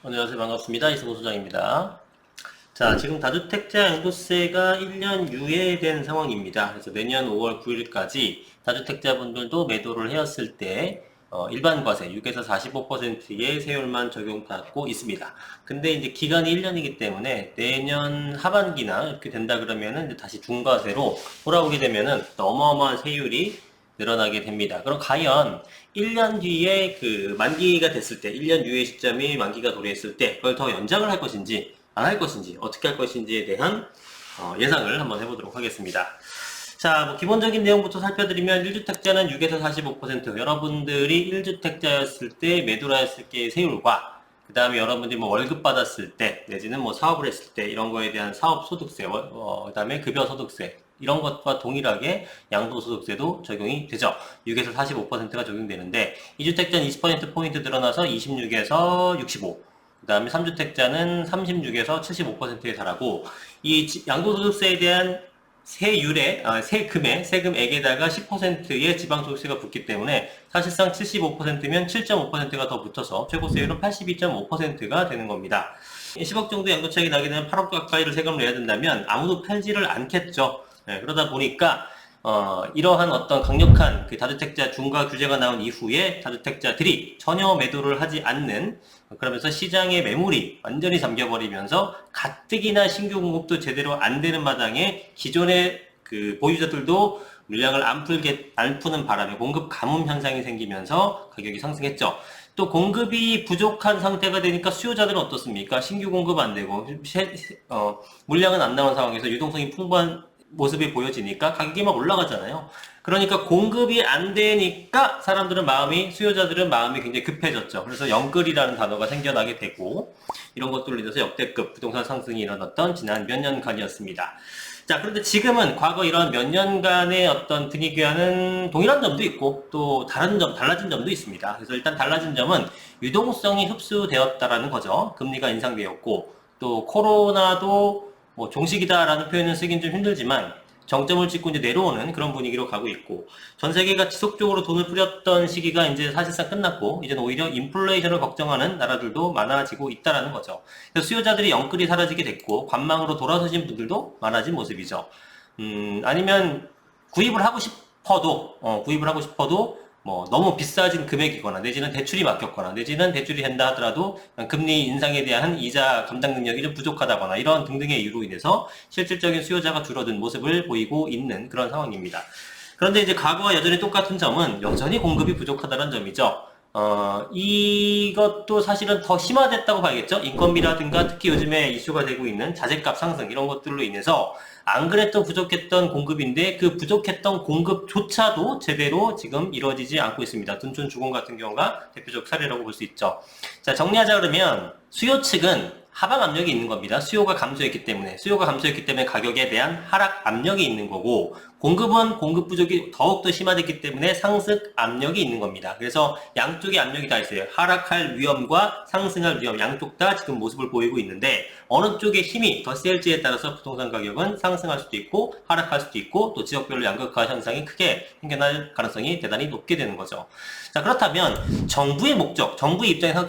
안녕하세요. 반갑습니다. 이승우 소장입니다. 자, 지금 다주택자 양도세가 1년 유예된 상황입니다. 그래서 내년 5월 9일까지 다주택자분들도 매도를 해왔을 때 일반 과세 6에서 45%의 세율만 적용받고 있습니다. 근데 이제 기간이 1년이기 때문에 내년 하반기나 이렇게 된다 그러면은 이제 다시 중과세로 돌아오게 되면은 어마어마한 세율이 늘어나게 됩니다. 그럼 과연 1년 뒤에 그 만기가 됐을 때, 1년 유예 시점이 만기가 도래했을 때, 그걸 더 연장을 할 것인지, 안 할 것인지, 어떻게 할 것인지에 대한 예상을 한번 해보도록 하겠습니다. 자, 뭐 기본적인 내용부터 살펴드리면 1주택자는 6에서 45%, 여러분들이 1주택자였을 때 매도를 했을 때의 세율과 그 다음에 여러분들이 뭐 월급 받았을 때, 내지는 뭐 사업을 했을 때 이런 거에 대한 사업소득세, 그 다음에 급여소득세 이런 것과 동일하게 양도소득세도 적용이 되죠. 6에서 45%가 적용되는데 2주택자는 20%포인트 늘어나서 26에서 65, 그 다음에 3주택자는 36에서 75%에 달하고 이 양도소득세에 대한 세금액에다가 10%의 지방소득세가 붙기 때문에 사실상 75%면 7.5%가 더 붙어서 최고세율은 82.5%가 되는 겁니다. 10억 정도 양도차익이 나게 되면 8억 가까이를 세금을 내야 된다면 아무도 팔지를 않겠죠. 그러다 보니까 이러한 어떤 강력한 그 다주택자 중과 규제가 나온 이후에 다주택자들이 전혀 매도를 하지 않는, 그러면서 시장의 매물이 완전히 잠겨버리면서 가뜩이나 신규 공급도 제대로 안 되는 마당에 기존의 그 보유자들도 물량을 안 푸는 바람에 공급 가뭄 현상이 생기면서 가격이 상승했죠. 또 공급이 부족한 상태가 되니까 수요자들은 어떻습니까? 신규 공급 안 되고 물량은 안 나오는 상황에서 유동성이 풍부한 모습이 보여지니까 가격이 막 올라가잖아요. 그러니까 공급이 안 되니까 수요자들은 마음이 굉장히 급해졌죠. 그래서 영끌이라는 단어가 생겨나게 되고, 이런 것들로 인해서 역대급 부동산 상승이 일어났던 지난 몇 년간이었습니다. 자, 그런데 지금은 과거 이런 몇 년간의 어떤 분위기와는 동일한 점도 있고 또 달라진 점도 있습니다. 그래서 일단 달라진 점은 유동성이 흡수되었다라는 거죠. 금리가 인상되었고, 또 코로나도 뭐 종식이다라는 표현을 쓰긴 좀 힘들지만 정점을 찍고 이제 내려오는 그런 분위기로 가고 있고, 전 세계가 지속적으로 돈을 뿌렸던 시기가 이제 사실상 끝났고 이제는 오히려 인플레이션을 걱정하는 나라들도 많아지고 있다라는 거죠. 그래서 수요자들이 영끌이 사라지게 됐고 관망으로 돌아서신 분들도 많아진 모습이죠. 아니면 구입을 하고 싶어도 뭐 너무 비싸진 금액이거나 내지는 대출이 막혔거나 내지는 대출이 된다 하더라도 금리 인상에 대한 이자 감당 능력이 좀 부족하다거나 이런 등등의 이유로 인해서 실질적인 수요자가 줄어든 모습을 보이고 있는 그런 상황입니다. 그런데 이제 과거와 여전히 똑같은 점은 여전히 공급이 부족하다는 점이죠. 이것도 사실은 더 심화됐다고 봐야겠죠. 인건비라든가 특히 요즘에 이슈가 되고 있는 자재값 상승 이런 것들로 인해서 안 그래도 부족했던 공급인데 그 부족했던 공급조차도 제대로 지금 이루어지지 않고 있습니다. 둔촌 주공 같은 경우가 대표적 사례라고 볼 수 있죠. 자, 정리하자 그러면 수요 측은 하방 압력이 있는 겁니다. 수요가 감소했기 때문에 가격에 대한 하락 압력이 있는 거고, 공급은 공급 부족이 더욱더 심화됐기 때문에 상승 압력이 있는 겁니다. 그래서 양쪽의 압력이 다 있어요. 하락할 위험과 상승할 위험 양쪽 다 지금 모습을 보이고 있는데 어느 쪽의 힘이 더 셀지에 따라서 부동산 가격은 상승할 수도 있고 하락할 수도 있고 또 지역별로 양극화 현상이 크게 생겨날 가능성이 대단히 높게 되는 거죠. 자, 그렇다면 정부의 입장에서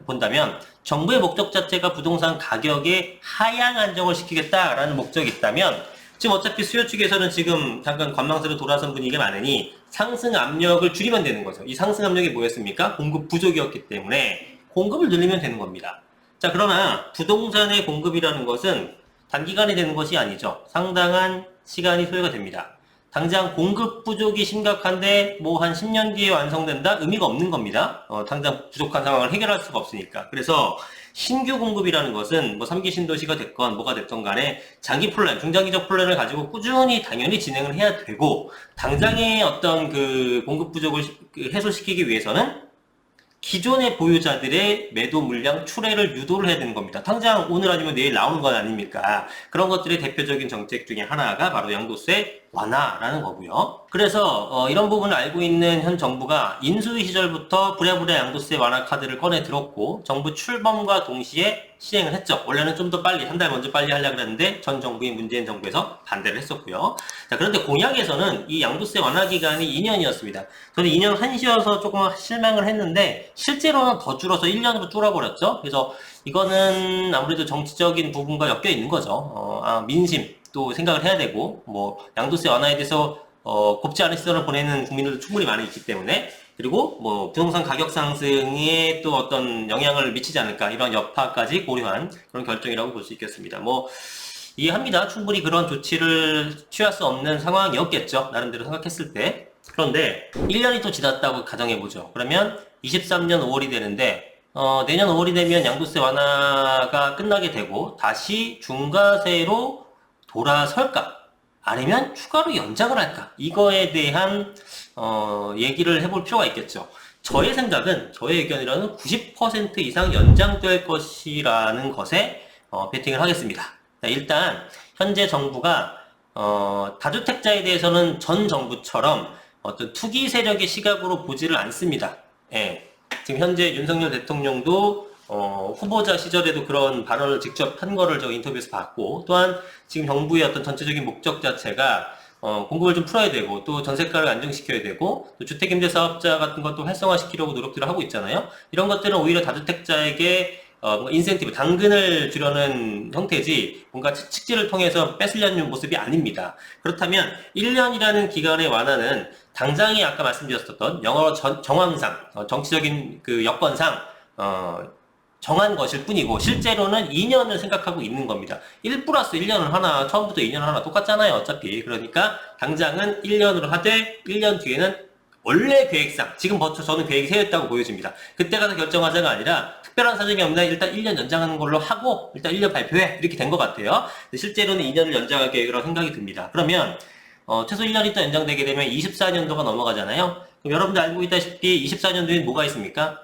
본다면 정부의 목적 자체가 부동산 가격의 하향 안정을 시키겠다라는 목적이 있다면 지금 어차피 수요 측에서는 지금 잠깐 관망세로 돌아선 분위기가 많으니 상승 압력을 줄이면 되는 거죠. 이 상승 압력이 뭐였습니까? 공급 부족이었기 때문에 공급을 늘리면 되는 겁니다. 자, 그러나 부동산의 공급이라는 것은 단기간에 되는 것이 아니죠. 상당한 시간이 소요가 됩니다. 당장 공급 부족이 심각한데 뭐 한 10년 뒤에 완성된다? 의미가 없는 겁니다. 당장 부족한 상황을 해결할 수가 없으니까. 그래서 신규 공급이라는 것은 뭐 3기 신도시가 됐건 뭐가 됐건 간에 장기 플랜, 중장기적 플랜을 가지고 꾸준히 당연히 진행을 해야 되고, 당장의 어떤 그 공급 부족을 해소시키기 위해서는 기존의 보유자들의 매도 물량 출회를 유도를 해야 되는 겁니다. 당장 오늘 아니면 내일 나오는 건 아닙니까? 그런 것들의 대표적인 정책 중에 하나가 바로 양도세 완화라는 거고요. 그래서 이런 부분을 알고 있는 현 정부가 인수위 시절부터 부랴부랴 양도세 완화 카드를 꺼내 들었고 정부 출범과 동시에 시행을 했죠. 원래는 좀 더 빨리, 한 달 먼저 빨리 하려고 했는데 전 정부인 문재인 정부에서 반대를 했었고요. 자, 그런데 공약에서는 이 양도세 완화 기간이 2년이었습니다. 저는 2년 한시여서 조금 실망을 했는데 실제로는 더 줄어서 1년으로 줄어버렸죠. 그래서 이거는 아무래도 정치적인 부분과 엮여 있는 거죠. 민심 또 생각을 해야 되고, 뭐 양도세 완화에 대해서 곱지 않은 시선을 보내는 국민들도 충분히 많이 있기 때문에, 그리고 뭐 부동산 가격 상승에 또 어떤 영향을 미치지 않을까, 이런 여파까지 고려한 그런 결정이라고 볼 수 있겠습니다. 뭐 이해합니다. 충분히 그런 조치를 취할 수 없는 상황이었겠죠, 나름대로 생각했을 때. 그런데 1년이 또 지났다고 가정해보죠. 그러면 23년 5월이 되는데 내년 5월이 되면 양도세 완화가 끝나게 되고 다시 중과세로 돌아설까? 아니면 추가로 연장을 할까? 이거에 대한 얘기를 해볼 필요가 있겠죠. 저의 생각은, 저의 의견이라는 90% 이상 연장될 것이라는 것에 베팅을 하겠습니다. 일단 현재 정부가 다주택자에 대해서는 전 정부처럼 어떤 투기 세력의 시각으로 보지를 않습니다. 예. 지금 현재 윤석열 대통령도 후보자 시절에도 그런 발언을 직접 한 거를 저 인터뷰에서 봤고, 또한 지금 정부의 어떤 전체적인 목적 자체가 공급을 좀 풀어야 되고, 또 전세가를 안정시켜야 되고, 또 주택임대사업자 같은 것도 활성화시키려고 노력들을 하고 있잖아요. 이런 것들은 오히려 다주택자에게 뭔가 인센티브, 당근을 주려는 형태지 뭔가 측지를 통해서 뺏으려는 모습이 아닙니다. 그렇다면 1년이라는 기간의 완화는 당장에 아까 말씀드렸었던 영어로 정황상, 정치적인 그 여건상 정한 것일 뿐이고 실제로는 2년을 생각하고 있는 겁니다. 1 플러스 1년을 하나, 처음부터 2년을 하나 똑같잖아요, 어차피. 그러니까 당장은 1년으로 하되 1년 뒤에는 원래 계획상, 지금 벌써 저는 계획이 세웠다고 보여집니다. 그때 가서 결정하자가 아니라 특별한 사정이 없나 일단 1년 연장하는 걸로 하고 일단 1년 발표해, 이렇게 된 것 같아요. 실제로는 2년을 연장할 계획이라고 생각이 듭니다. 그러면 최소 1년이 또 연장되게 되면 24년도가 넘어가잖아요. 그럼 여러분들 알고 있다시피 24년도에 뭐가 있습니까?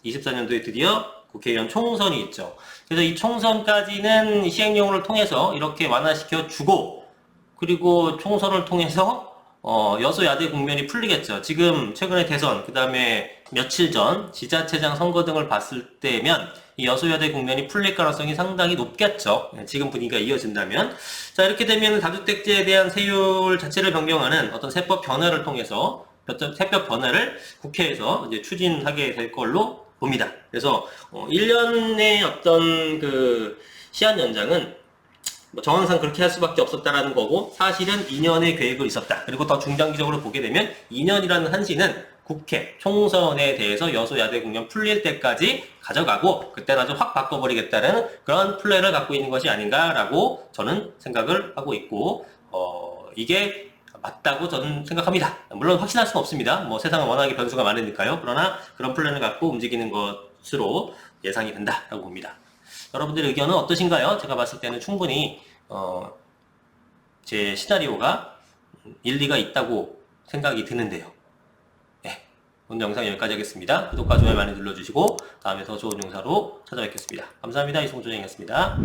24년도에 드디어 국회의원 총선이 있죠. 그래서 이 총선까지는 시행령을 통해서 이렇게 완화시켜 주고, 그리고 총선을 통해서 여소야대 국면이 풀리겠죠. 지금 최근에 대선, 그 다음에 며칠 전 지자체장 선거 등을 봤을 때면 이 여소야대 국면이 풀릴 가능성이 상당히 높겠죠. 지금 분위기가 이어진다면. 자, 이렇게 되면 다주택자에 대한 세율 자체를 변경하는 어떤 세법 변화를 통해서 세법 변화를 국회에서 이제 추진하게 될 걸로 봅니다. 그래서 1년의 어떤 그 시한 연장은 뭐 정황상 그렇게 할 수밖에 없었다라는 거고, 사실은 2년의 계획을 있었다. 그리고 더 중장기적으로 보게 되면 2년이라는 한시는 국회 총선에 대해서 여소야대 국면 풀릴 때까지 가져가고 그때는 아주 확 바꿔버리겠다는 그런 플랜을 갖고 있는 것이 아닌가라고 저는 생각을 하고 있고, 이게 맞다고 저는 생각합니다. 물론 확신할 수는 없습니다. 뭐 세상은 워낙에 변수가 많으니까요. 그러나 그런 플랜을 갖고 움직이는 것으로 예상이 된다라고 봅니다. 여러분들의 의견은 어떠신가요? 제가 봤을 때는 충분히 제 시나리오가 일리가 있다고 생각이 드는데요. 네, 오늘 영상 여기까지 하겠습니다. 구독과 좋아요 많이 눌러주시고 다음에 더 좋은 영상으로 찾아뵙겠습니다. 감사합니다. 이승훈 조정이었습니다.